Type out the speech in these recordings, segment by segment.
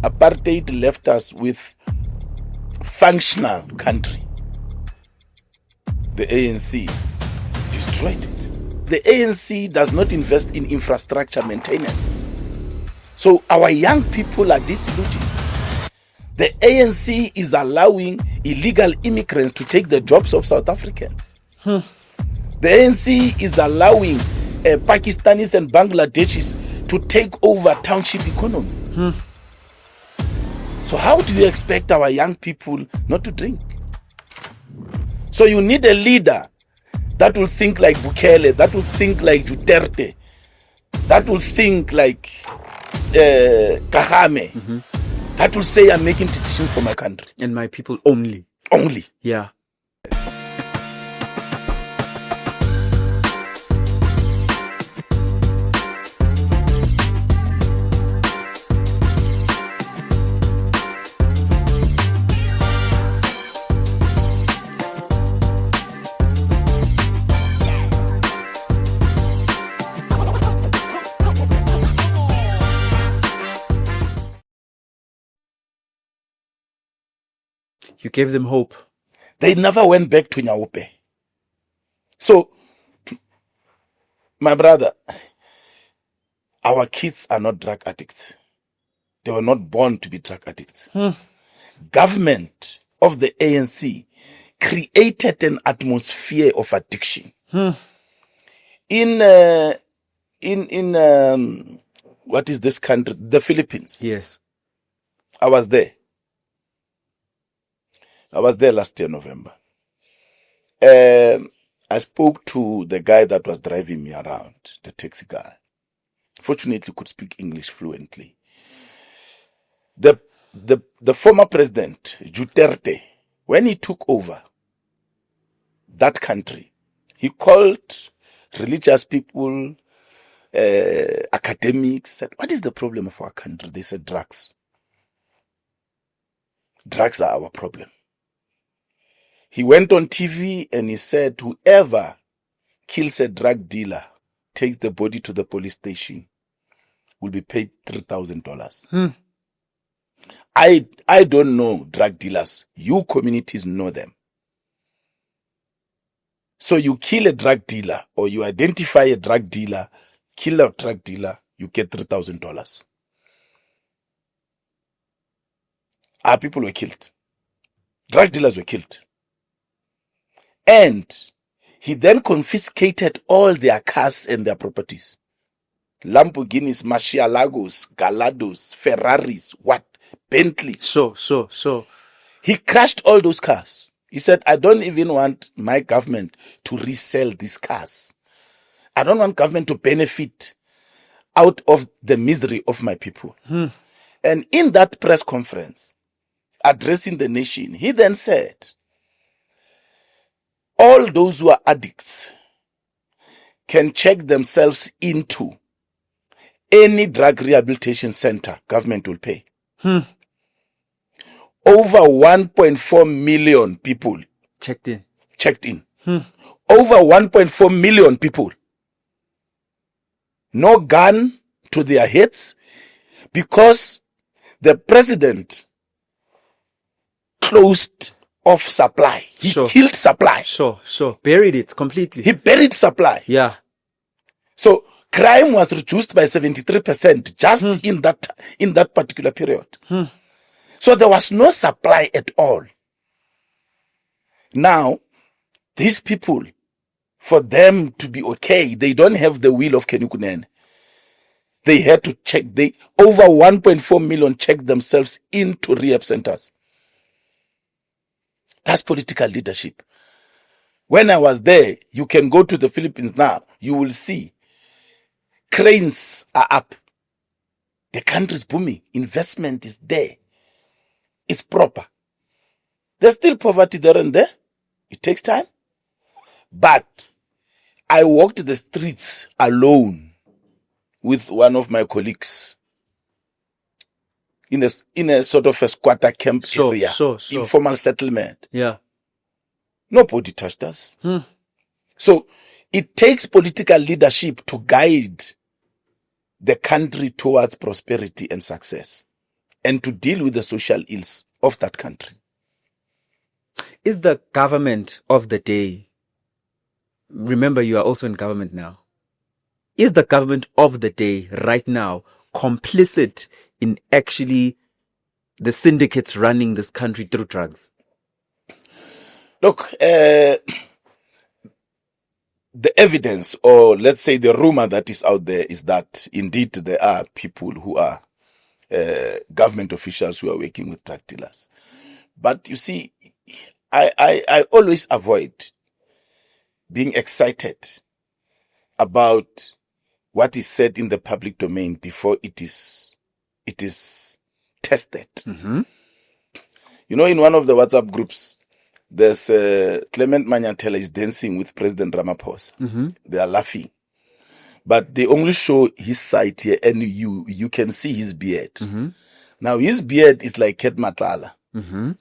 apartheid left us with functional country. The ANC destroyed it. The ANC does not invest in infrastructure maintenance. So our young people are disillusioned. The ANC is allowing illegal immigrants to take the jobs of South Africans. The ANC is allowing Pakistanis and Bangladeshis to take over township economy. So how do you expect our young people not to drink? So you need a leader that will think like Bukele, that will think like Duterte, that will think like Kagame, that will say, I'm making decisions for my country. And my people only. Only. Yeah. You gave them hope. They never went back to Nyaope. So, my brother, our kids are not drug addicts. They were not born to be drug addicts. Government of the ANC created an atmosphere of addiction. In what is this country? The Philippines. Yes. I was there. I was there last year, November. I spoke to the guy that was driving me around, the taxi guy. Fortunately, could speak English fluently. The former president, Duterte, when he took over that country, he called religious people, academics, said, what is the problem of our country? They said, drugs. Drugs are our problem. He went on TV and he said, whoever kills a drug dealer, takes the body to the police station, will be paid $3,000. I don't know drug dealers. You communities know them. So you kill a drug dealer or you identify a drug dealer, kill a drug dealer, you get $3,000. Our people were killed. Drug dealers were killed. And he then confiscated all their cars and their properties. Lamborghinis, Murcielagos, Galados, Ferraris, Bentleys. So. He crashed all those cars. He said, I don't even want my government to resell these cars. I don't want government to benefit out of the misery of my people. And in that press conference, addressing the nation, he then said, all those who are addicts can check themselves into any drug rehabilitation center government will pay. Over 1.4 million people checked in. Over 1.4 million people. No gun to their heads because the president closed off supply. He killed supply. Buried it completely. He buried supply. Yeah. So crime was reduced by 73% just in that particular period. So there was no supply at all. Now, these people, for them to be okay, they don't have the will of Kunene. They had to check. Over 1.4 million checked themselves into rehab centers. That's political leadership. When I was there, you can go to the Philippines now, you will see cranes are up. The country is booming. Investment is there. It's proper. There's still poverty there and there. It takes time. But I walked the streets alone with one of my colleagues in a sort of a squatter camp area, informal settlement. Yeah. Nobody touched us. So it takes political leadership to guide the country towards prosperity and success. and to deal with the social ills of that country. Is the government of the day, remember you are also in government now, is the government of the day right now complicit in actually the syndicates running this country through drugs? Look, the evidence, or let's say the rumor that is out there, is that indeed there are people who are government officials who are working with drug dealers. But you see, I always avoid being excited about what is said in the public domain before it is tested. Mm-hmm. You know, in one of the WhatsApp groups, there's Clement Manyatela is dancing with President Ramaphosa. Mm-hmm. They are laughing. But they only show his side here, and you can see his beard. Mm-hmm. Now, his beard is like Ket Matala. Mm-hmm.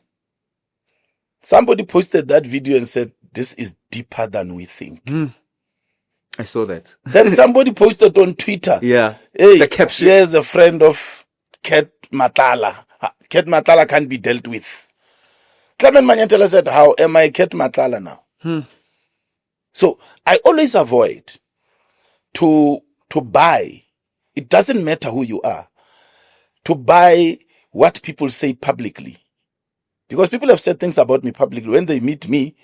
Somebody posted that video and said, this is deeper than we think. I saw that. Then somebody posted on Twitter. Yeah. Hey, The caption. here's a friend of Ket Matala. Ket Matala can't be dealt with. Clement Manyatela said, how am I Ket Matala now? So I always avoid to buy. It doesn't matter who you are. To buy what people say publicly. Because people have said things about me publicly. When they meet me,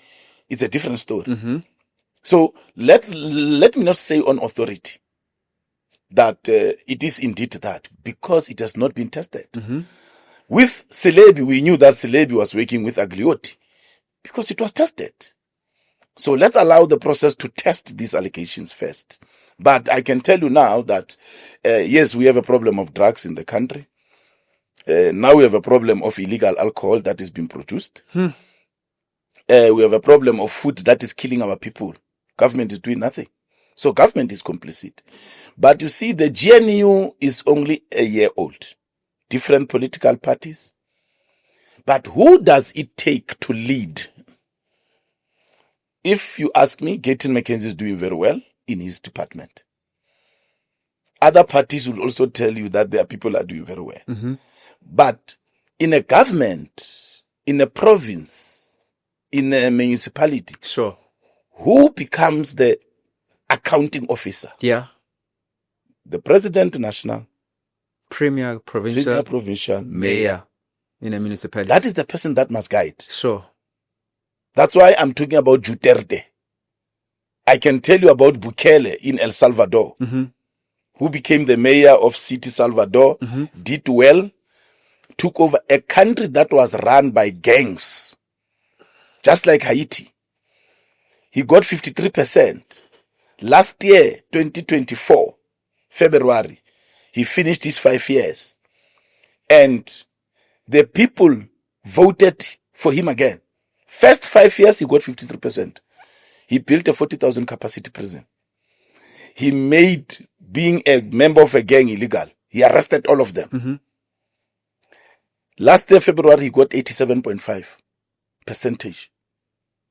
it's a different story. Mm-hmm. So let me not say on authority that it is indeed that, because it has not been tested. Mm-hmm. With Celebi, we knew that Celebi was working with Agliotti because it was tested. So let's allow the process to test these allegations first. But I can tell you now that, yes, we have a problem of drugs in the country. Now we have a problem of illegal alcohol that is being produced. We have a problem of food that is killing our people. Government is doing nothing. So government is complicit. But you see, the GNU is only a year old. Different political parties. But who does it take to lead? If you ask me, Gayton McKenzie is doing very well in his department. Other parties will also tell you that their people are doing very well. Mm-hmm. But in a government, in a province, in a municipality, Sure. who becomes the accounting officer? Yeah. The president national, Premier, provincial, provincial, mayor in a municipality. That is the person that must guide. Sure. That's why I'm talking about Duterte. I can tell you about Bukele in El Salvador, Mm-hmm. who became the mayor of City Salvador, did well, took over a country that was run by gangs, just like Haiti. He got 53%. Last year, 2024, February, he finished his 5 years. And the people voted for him again. First 5 years, he got 53%. He built a 40,000 capacity prison. He made being a member of a gang illegal. He arrested all of them. Mm-hmm. Last year, February, he got 87.5%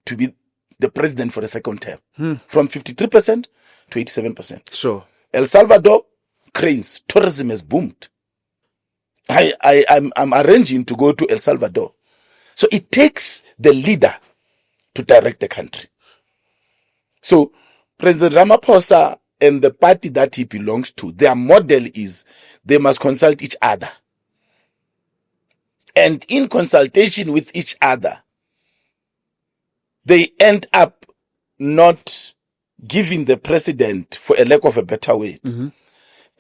to be the president for the second term. From 53% to 87%. Sure. El Salvador, cranes, tourism has boomed. I'm arranging to go to El Salvador. So it takes the leader to direct the country. So President Ramaphosa and the party that he belongs to, their model is they must consult each other. And in consultation with each other, they end up not giving the president, for a lack of a better word,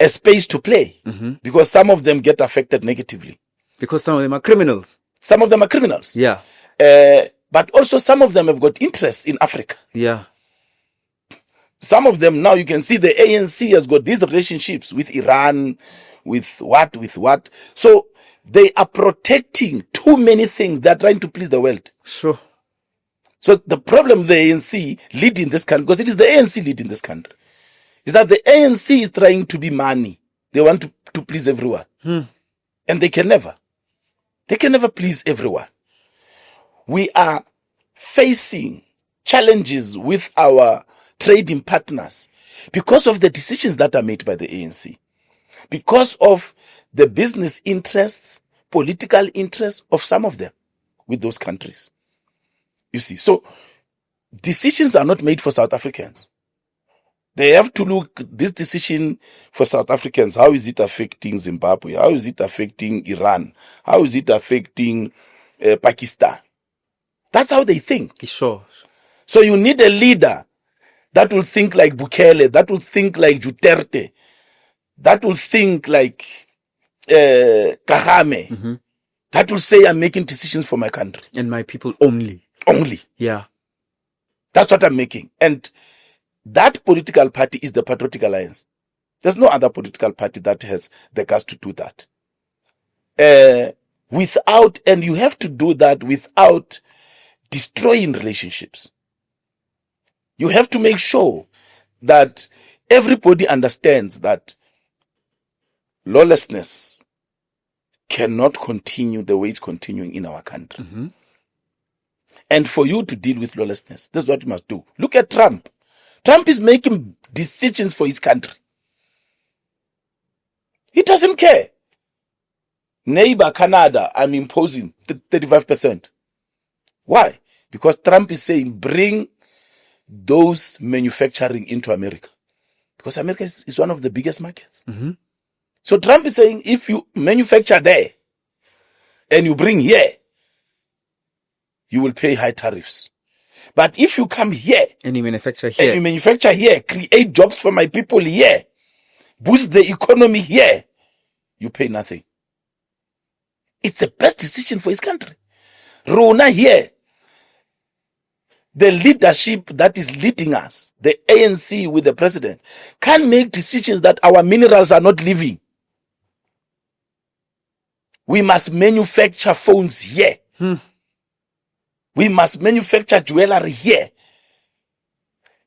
a space to play. Because some of them get affected negatively. Because some of them are criminals. Some of them are criminals. Yeah. But also some of them have got interest in Africa. Yeah. Some of them now, you can see the ANC has got these relationships with Iran, with what. So they are protecting too many things. They're trying to please the world. Sure. So the problem the ANC leading this country, because it is the ANC leading this country, is that the ANC is trying to be money. They want to please everyone. And they can never. They can never please everyone. We are facing challenges with our trading partners because of the decisions that are made by the ANC, because of the business interests political interests of some of them with those countries. You see, so decisions are not made for South Africans. They have to look, this decision for South Africans, how is it affecting Zimbabwe? How is it affecting Iran? How is it affecting Pakistan? That's how they think. Sure. So you need a leader that will think like Bukele, that will think like Duterte, that will think like Kagame, that will say, I'm making decisions for my country. And my people only. Only. Yeah. That's what I'm making. And that political party is the Patriotic Alliance. There's no other political party that has the guts to do that. And you have to do that without destroying relationships. You have to make sure that everybody understands that lawlessness cannot continue the way it's continuing in our country. And for you to deal with lawlessness, this is what you must do. Look at Trump. Trump is making decisions for his country. He doesn't care. Neighbor Canada, I'm imposing 35%. Why? Because Trump is saying, bring those manufacturing into America. Because America is one of the biggest markets. So Trump is saying, if you manufacture there and you bring here, you will pay high tariffs. But if you come here and you manufacture here, create jobs for my people here, boost the economy here, you pay nothing. It's the best decision for his country. Rona here, the leadership that is leading us, the ANC with the president, can make decisions that our minerals are not living. We must manufacture phones here. We must manufacture jewelry here.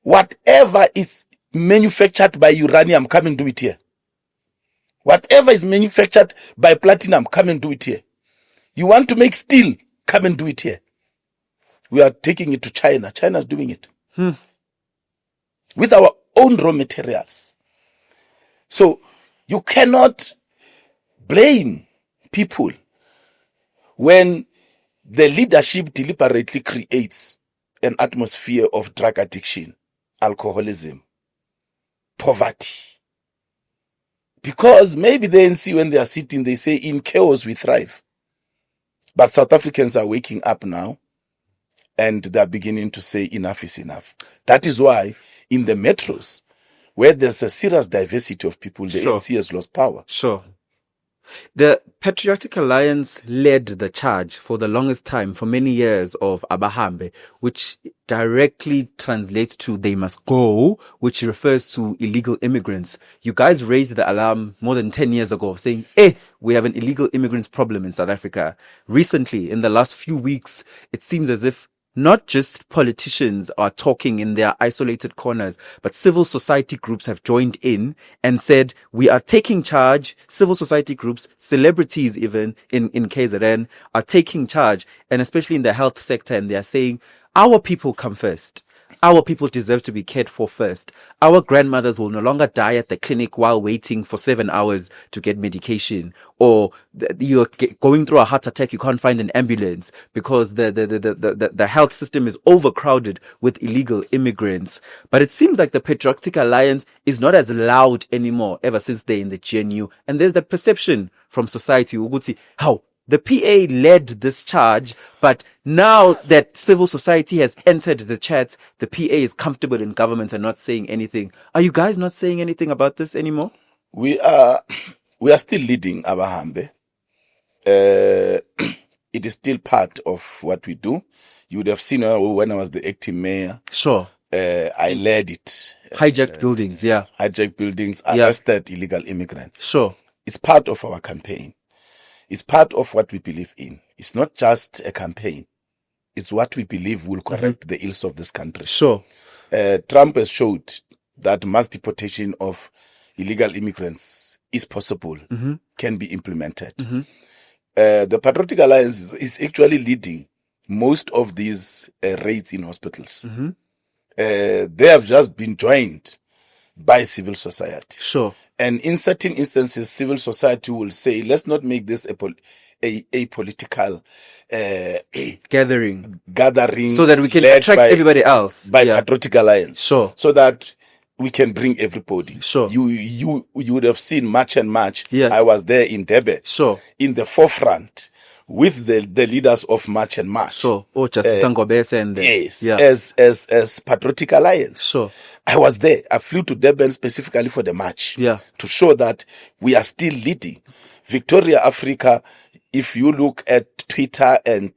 Whatever is manufactured by uranium, come and do it here. Whatever is manufactured by platinum, come and do it here. You want to make steel, come and do it here. We are taking it to China. China is doing it. With our own raw materials. So you cannot blame people when the leadership deliberately creates an atmosphere of drug addiction, alcoholism, poverty. Because maybe the ANC, when they are sitting, they say, in chaos we thrive. But South Africans are waking up now and they're beginning to say enough is enough. That is why in the metros, where there's a serious diversity of people, the ANC has lost power. Sure. The Patriotic Alliance led the charge for the longest time, for many years, of Abahambe, which directly translates to they must go, which refers to illegal immigrants. You guys raised the alarm more than 10 years ago, saying, we have an illegal immigrants problem in South Africa. Recently, in the last few weeks, it seems as if not just politicians are talking in their isolated corners, but civil society groups have joined in and said, we are taking charge. Civil society groups, celebrities even in KZN are taking charge, and especially in the health sector, and they are saying, our people come first. Our people deserve to be cared for first. Our grandmothers will no longer die at the clinic while waiting for 7 hours to get medication. Or you're going through a heart attack, you can't find an ambulance because the health system is overcrowded with illegal immigrants. But it seems like the Patriotic Alliance is not as loud anymore ever since they're in the GNU. And there's that perception from society, Uguti, how the PA led this charge, but now that civil society has entered the chat, the PA is comfortable in government and not saying anything. Are you guys not saying anything about this anymore? We are still leading Abahambe. It is still part of what we do. You would have seen when I was the acting mayor. Sure. I led it. Hijacked buildings, yeah. Hijacked buildings, arrested illegal immigrants. Sure. It's part of our campaign. It's part of what we believe in. It's not just a campaign. It's what we believe will correct the ills of this country. Sure. Trump has showed that mass deportation of illegal immigrants is possible, can be implemented. The Patriotic Alliance is actually leading most of these raids in hospitals. They have just been joined by civil society. Sure. And in certain instances, civil society will say, let's not make this a political gathering, so that we can attract everybody else by Patriotic Alliance. Sure. So that we can bring everybody. Sure. You would have seen March and March. Yeah. I was there in Durban. Sure. In the forefront with the leaders of March and March. Sure. Oh, just Sangobese and yes. Yeah. As Patriotic Alliance. Sure. I was there. I flew to Durban specifically for the march. Yeah. To show that we are still leading. Victoria Africa, if you look at Twitter and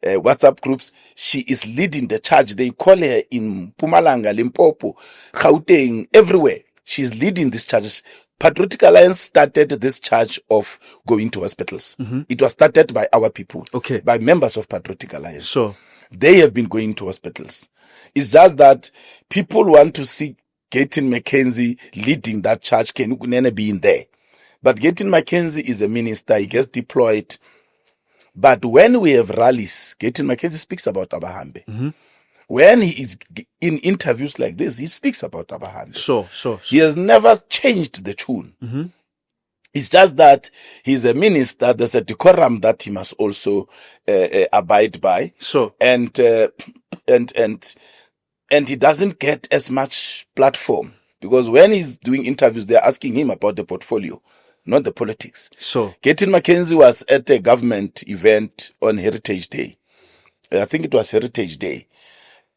WhatsApp groups, she is leading the charge. They call her in Mpumalanga, Limpopo, Gauteng, everywhere. She's leading this charge. Patriotic Alliance started this charge of going to hospitals. Mm-hmm. It was started by our people, okay, by members of Patriotic Alliance. Sure. They have been going to hospitals. It's just that people want to see Gayton McKenzie leading that charge. Can Kunene be in there? But Gayton McKenzie is a minister. He gets deployed. But when we have rallies, Gayton McKenzie speaks about Abahambe. Mm-hmm. When he is in interviews like this, he speaks about Abahambe. Sure. He has never changed the tune. Mm-hmm. It's just that he's a minister. There's a decorum that he must also abide by. Sure. And he doesn't get as much platform, because when he's doing interviews, they're asking him about the portfolio, not the politics. Sure. Gayton McKenzie was at a government event on Heritage Day. I think it was Heritage Day.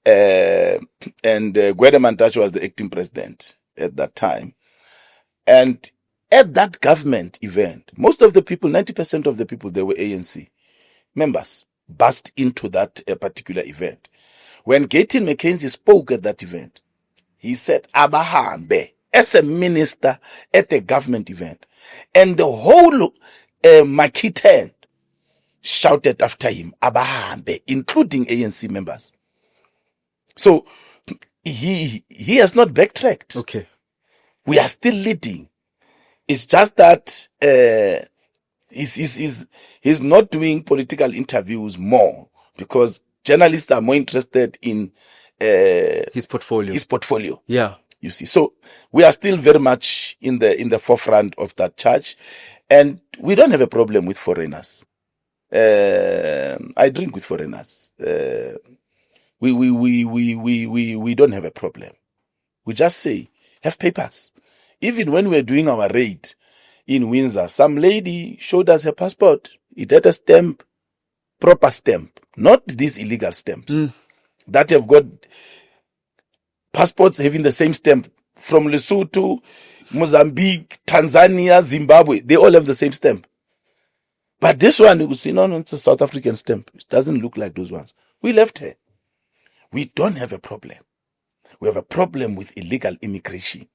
And Gwede Mantashe was the acting president at that time. And at that government event, most of the people, 90% of the people, they were ANC members, burst into that particular event. When Gayton McKenzie spoke at that event, he said, Abahambe, as a minister at a government event. And the whole Makiten shouted after him, Abahambe, including ANC members. So he has not backtracked. Okay. We are still leading. It's just that he's not doing political interviews more, because journalists are more interested in his portfolio. Yeah. You see. So we are still very much in the forefront of that charge, and we don't have a problem with foreigners. I drink with foreigners. We don't have a problem. We just say, have papers. Even when we were doing our raid in Windsor, some lady showed us her passport. It had a stamp, proper stamp, not these illegal stamps that have got passports having the same stamp from Lesotho, Mozambique, Tanzania, Zimbabwe. They all have the same stamp. But this one, you will see, no, it's a South African stamp. It doesn't look like those ones. We left her. We don't have a problem. We have a problem with illegal immigration.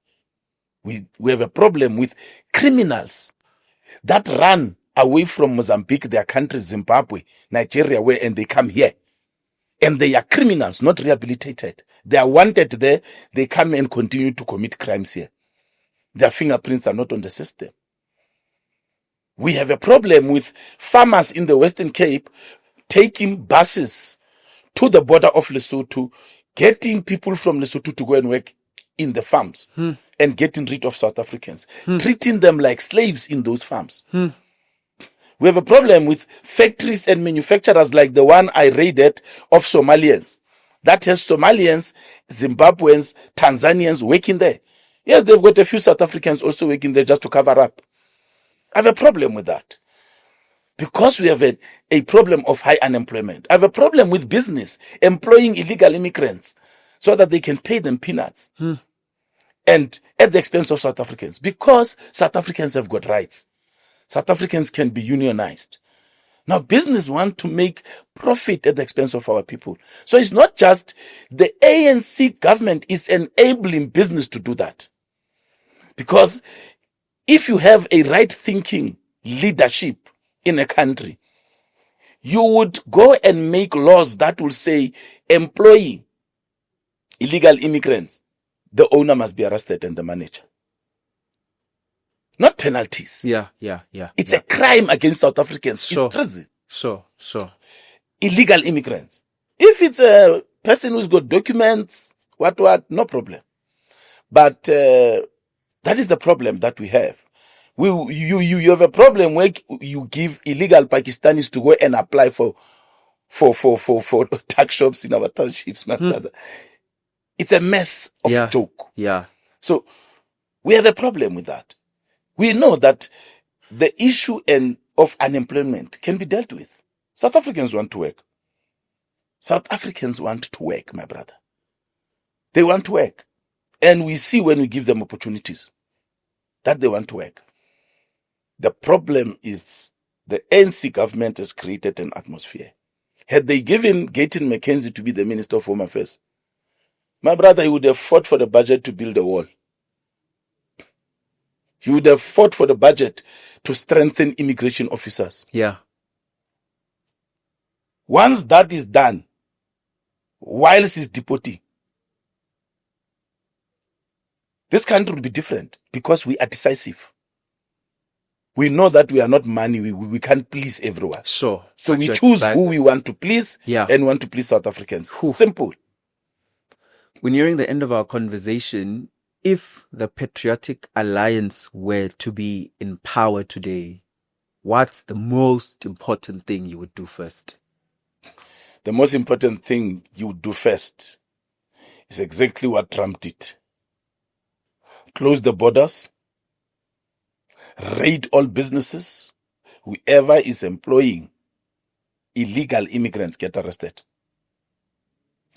We have a problem with criminals that run away from Mozambique, their country, Zimbabwe, Nigeria, and they come here. And they are criminals, not rehabilitated. They are wanted there. They come and continue to commit crimes here. Their fingerprints are not on the system. We have a problem with farmers in the Western Cape taking buses to the border of Lesotho, getting people from Lesotho to go and work in the farms and getting rid of South Africans, treating them like slaves in those farms. We have a problem with factories and manufacturers like the one I raided of Somalians. That has Somalians, Zimbabweans, Tanzanians working there. Yes, they've got a few South Africans also working there just to cover up. I have a problem with that. Because we have a problem of high unemployment. I have a problem with business employing illegal immigrants so that they can pay them peanuts. And at the expense of South Africans. Because South Africans have got rights. South Africans can be unionized. Now, business want to make profit at the expense of our people. So it's not just the ANC government is enabling business to do that. Because if you have a right-thinking leadership in a country, you would go and make laws that will say employing illegal immigrants, the owner must be arrested and the manager. Not penalties. Yeah. It's a crime against South Africans. Sure. It's treason. Sure. Illegal immigrants. If it's a person who's got documents, what, no problem. But that is the problem that we have. You have a problem where you give illegal Pakistanis to go and apply for tuck shops in our townships, my brother. It's a mess of a joke. Yeah. So we have a problem with that. We know that the issue of unemployment can be dealt with. South Africans want to work. South Africans want to work, my brother. They want to work. And we see when we give them opportunities that they want to work. The problem is the ANC government has created an atmosphere. Had they given Gayton McKenzie to be the Minister of Home Affairs, my brother, he would have fought for the budget to build a wall. He would have fought for the budget to strengthen immigration officers. Yeah. Once that is done, whilst he's deporting, this country will be different because we are decisive. We know that we are not money. We can't please everyone. Sure. So we choose who we want to please and want to please South Africans. Simple. We're nearing the end of our conversation. If the Patriotic Alliance were to be in power today, what's the most important thing you would do first? The most important thing you would do first is exactly what Trump did. Close the borders. Raid all businesses. Whoever is employing illegal immigrants get arrested.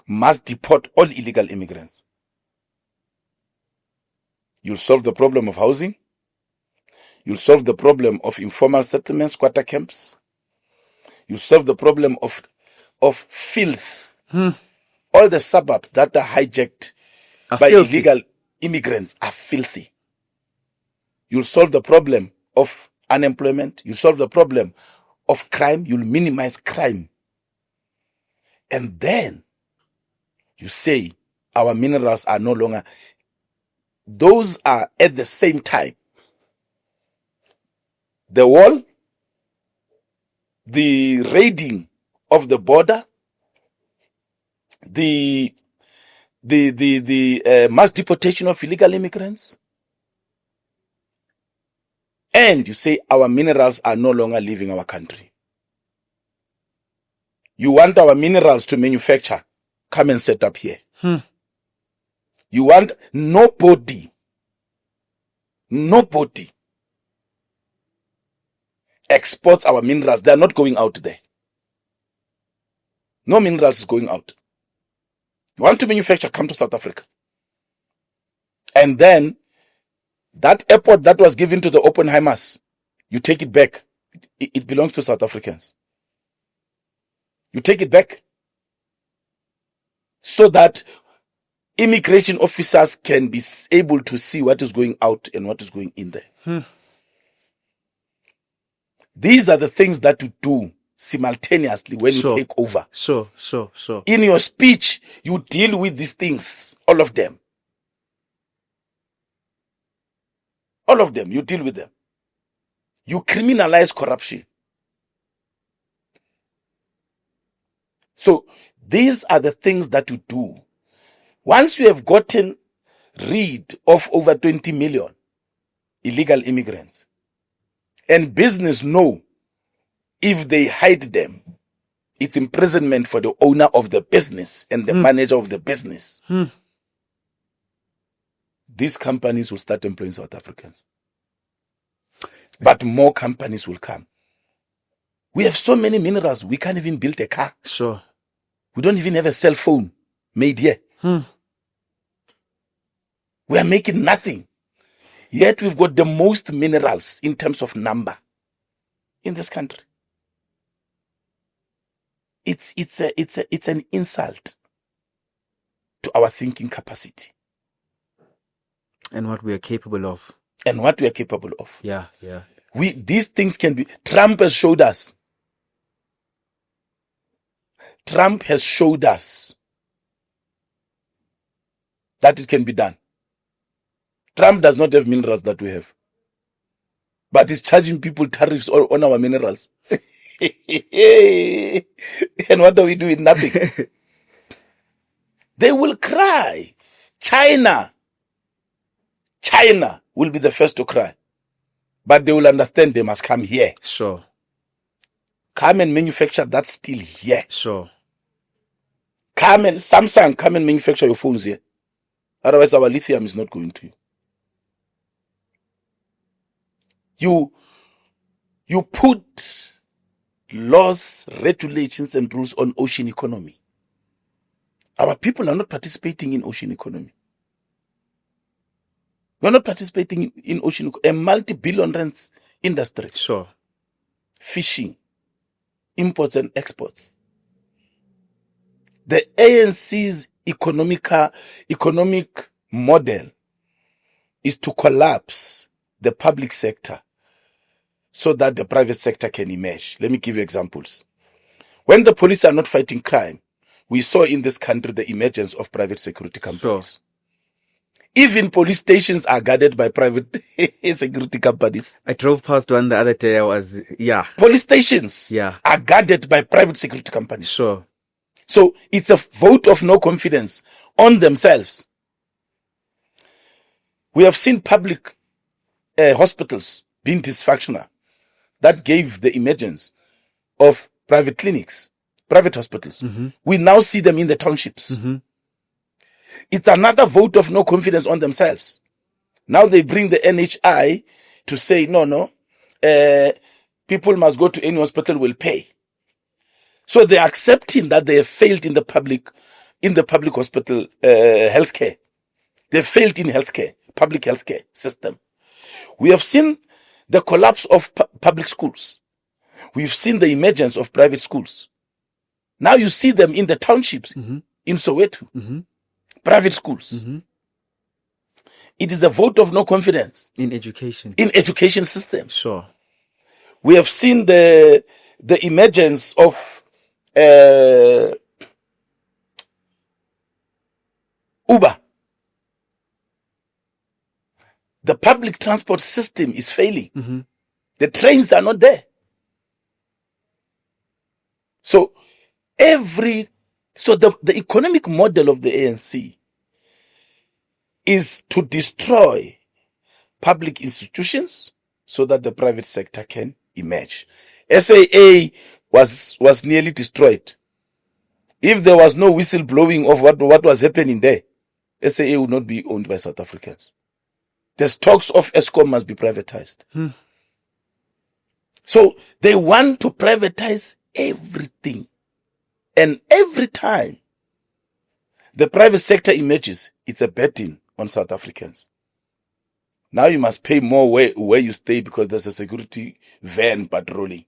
Must deport all illegal immigrants. You'll solve the problem of housing. You'll solve the problem of informal settlements, squatter camps. You'll solve the problem of filth. All the suburbs that are hijacked by illegal immigrants are filthy. You'll solve the problem of unemployment. You'll solve the problem of crime. You'll minimize crime. And then you say our minerals are no longer. Those are at the same time. The wall, the raiding of the border, the mass deportation of illegal immigrants, and you say our minerals are no longer leaving our country. You want our minerals to manufacture, come and set up here. You want nobody exports our minerals. They are not going out there. No minerals is going out. You want to manufacture, come to South Africa. And then that airport that was given to the Oppenheimers, you take it back. It belongs to South Africans. You take it back so that immigration officers can be able to see what is going out and what is going in there. These are the things that you do simultaneously when you take over. Sure. In your speech, you deal with these things, all of them. All of them, you deal with them. You criminalize corruption. So these are the things that you do. Once you have gotten rid of over 20 million illegal immigrants, and business know if they hide them, it's imprisonment for the owner of the business and the manager of the business. These companies will start employing South Africans. But more companies will come. We have so many minerals, we can't even build a car. Sure. We don't even have a cell phone made here. We are making nothing. Yet we've got the most minerals in terms of number in this country. It's an insult to our thinking capacity. And what we are capable of. Yeah. These things can be. Trump has showed us that it can be done. Trump does not have minerals that we have, but he's charging people tariffs on our minerals. And what are we doing? Nothing. They will cry. China will be the first to cry. but they will understand they must come here. Sure. Come and manufacture that steel here. Sure. Samsung, come and manufacture your phones here. Otherwise, our lithium is not going to you. You put laws, regulations, and rules on ocean economy. Our people are not participating in ocean economy. We're not participating in ocean, a multi-billion rands industry. Sure. Fishing, imports and exports. The ANC's economic model is to collapse the public sector so that the private sector can emerge. Let me give you examples. When the police are not fighting crime, we saw in this country the emergence of private security companies. Sure. Even police stations are guarded by private security companies. I drove past one the other day. Police stations are guarded by private security companies. Sure. So it's a vote of no confidence on themselves. We have seen public hospitals being dysfunctional. That gave the emergence of private clinics, private hospitals. Mm-hmm. We now see them in the townships. Mm-hmm. It's another vote of no confidence on themselves. Now they bring the NHI to say, no, people must go to any hospital, will pay. So they're accepting that they have failed in the public hospital healthcare. They failed in healthcare, public healthcare system. We have seen the collapse of public schools. We've seen the emergence of private schools. Now you see them in the townships, mm-hmm. in Soweto, mm-hmm. private schools. Mm-hmm. It is a vote of no confidence in education. In education system. Sure. We have seen the emergence of Uber. The public transport system is failing. Mm-hmm. The trains are not there. So the economic model of the ANC is to destroy public institutions so that the private sector can emerge. SAA was nearly destroyed. If there was no whistle blowing of what was happening there, SAA would not be owned by South Africans. The stocks of Eskom must be privatized. So they want to privatize everything. And every time the private sector emerges, it's a burden on South Africans. Now you must pay more where you stay because there's a security van patrolling.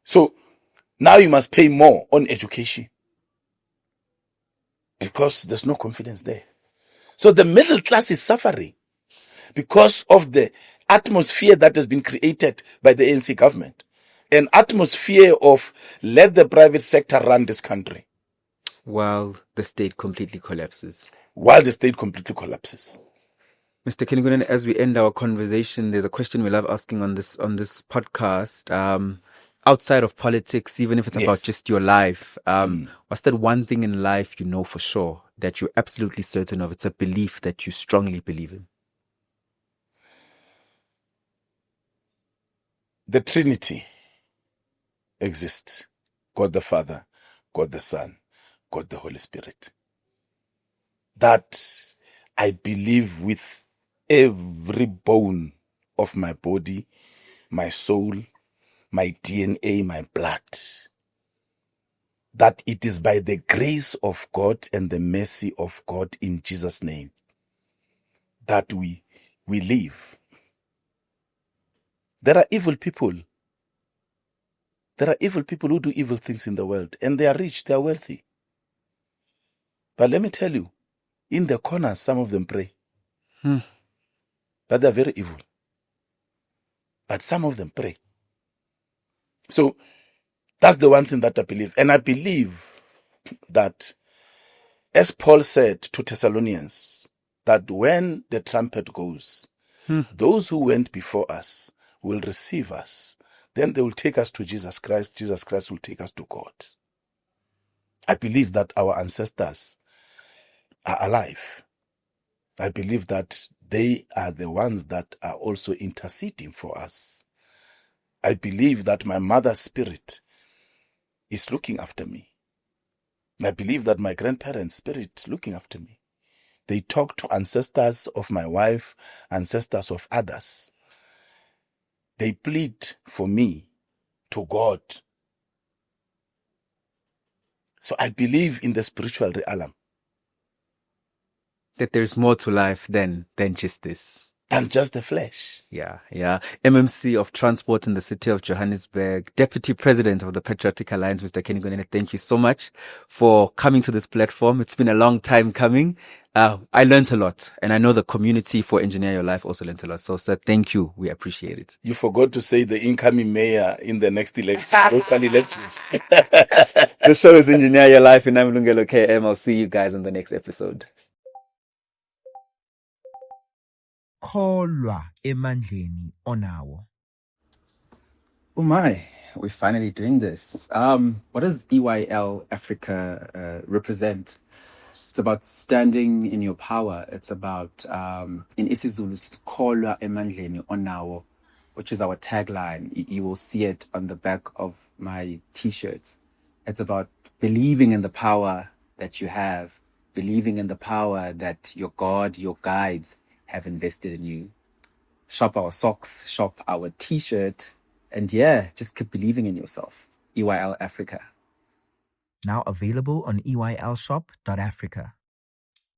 So now you must pay more on education because there's no confidence there. So the middle class is suffering because of the atmosphere that has been created by the ANC government. An atmosphere of let the private sector run this country. While the state completely collapses. Mr. Kunene, as we end our conversation, there's a question we love asking on this podcast. Outside of politics, even if it's about just your life, what's that one thing in life you know for sure that you're absolutely certain of? It's a belief that you strongly believe in. The Trinity exists. God the Father, God the Son, God the Holy Spirit. That I believe with every bone of my body, my soul, my DNA, my blood, that it is by the grace of God and the mercy of God in Jesus' name that we live. There are evil people. There are evil people who do evil things in the world, and they are rich, they are wealthy. But let me tell you, in the corners, some of them pray. But they are very evil. But some of them pray. So that's the one thing that I believe. And I believe that, as Paul said to Thessalonians, that when the trumpet goes, those who went before us will receive us. Then they will take us to Jesus Christ. Jesus Christ will take us to God. I believe that our ancestors are alive. I believe that they are the ones that are also interceding for us. I believe that my mother's spirit is looking after me. I believe that my grandparents' spirit is looking after me. They talk to ancestors of my wife, ancestors of others. They plead for me to God. So I believe in the spiritual realm. That there's more to life than just this. Than just the flesh. Yeah. MMC of Transport in the city of Johannesburg, Deputy President of the Patriotic Aliiance, Mr. Kunene, thank you so much for coming to this platform. It's been a long time coming. I learned a lot, and I know the community for Engineer Your Life also learned a lot. So, sir, thank you. We appreciate it. You forgot to say the incoming mayor in the next local elections. The show is Engineer Your Life, and I'm Lungelo KM. I'll see you guys on the next episode. Kholwa emandleni onawo. Oh my, we're finally doing this. What does EYL Africa represent? It's about standing in your power. It's about, in isiZulu, it's Kholwa emandleni onawo, which is our tagline. You will see it on the back of my t-shirts. It's about believing in the power that you have, believing in the power that your God, your guides have invested in you. Shop our socks, shop our t-shirt, and just keep believing in yourself. EYL Africa. Now available on EYLshop.Africa.